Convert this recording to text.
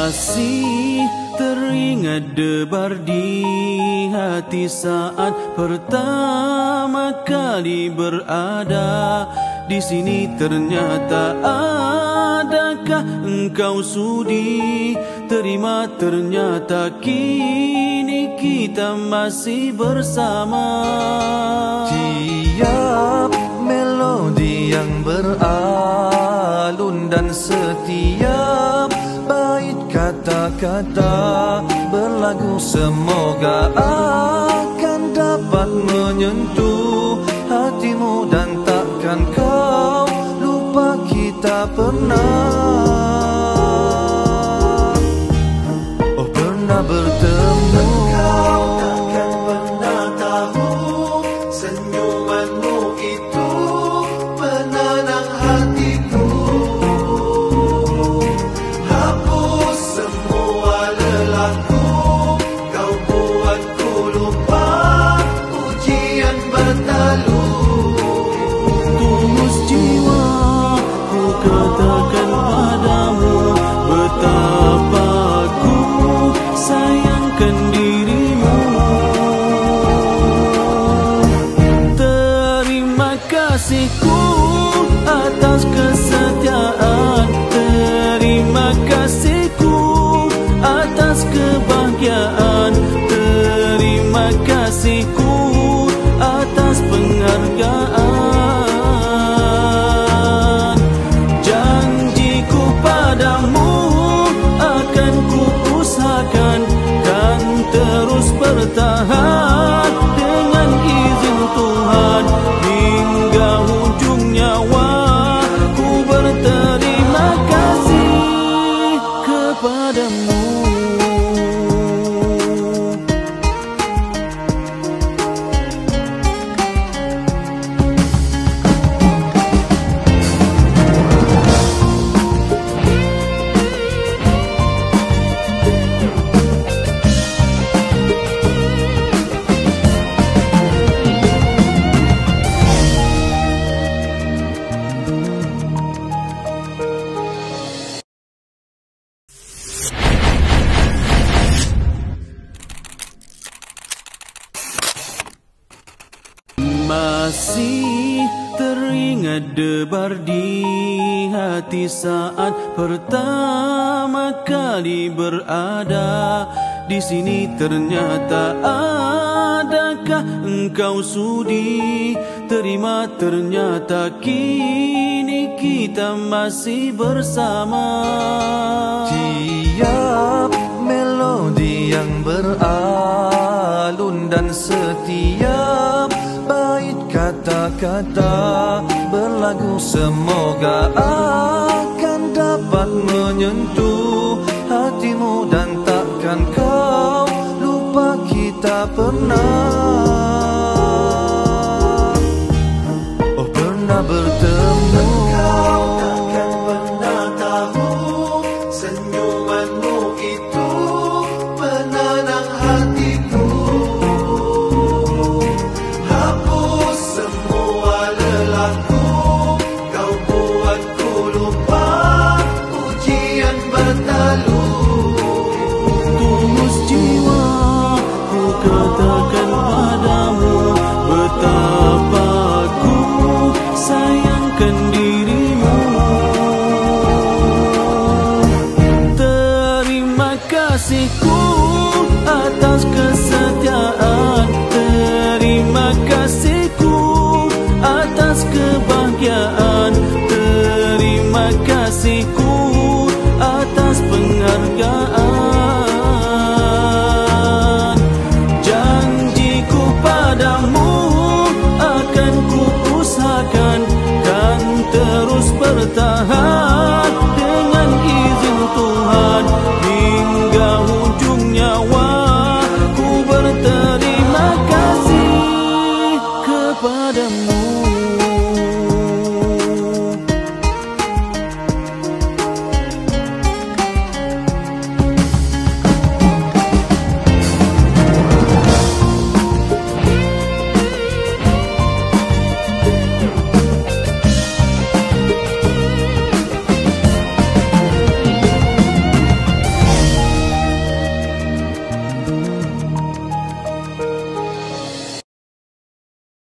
Masih teringat debar di hati saat pertama kali berada di sini. Ternyata adakah engkau sudi terima? Ternyata kini kita masih bersama. Tiap melodi yang beralun dan setiap bait kata-kata berlagu semoga akan dapat menyentuh hatimu dan takkan kau lupa kita pernah bertemu. Kau takkan pernah tahu senyumanmu itu menenang hatiku. Hapus semua lelahku, kau buatku lupa ujian berlalu. Tulus jiwa ku katakan padamu betapa ku sayangkan dirimu. Terima kasihku atas kesetiaan, terima kasihku atas kebahagiaan, terima kasihku atas penghargaan. Janjiku padamu akan ku usahakan, kan terus bertahan dengan izin Tuhan hingga ujung nyawa. Ku berterima kasih kepadamu. Masih teringat debar di hati saat pertama kali berada di sini. Ternyata adakah engkau sudi terima? Ternyata kini kita masih bersama. Tiap melodi yang beralun dan setiap bait kata-kata berlagu semoga akan dapat menyentuh hatimu dan takkan kau lupa kita pernah bertemu. Kau takkan pernah tahu senyumanmu itu menenang hatiku. Hapus semua lelahku, kau buatku lupa ujian berlalu. Tulus jiwa ku katakan padamu betapa ku sayangkan dirimu. Terima kasihku atas kesetiaan, terima kasihku atas kebahagiaan, terima kasihku atas penghargaan. Janjiku padamu akan ku usahakan, kan terus bertahan dengan izin Tuhan hingga ujung nyawa. Ku berterima kasih kepadamu.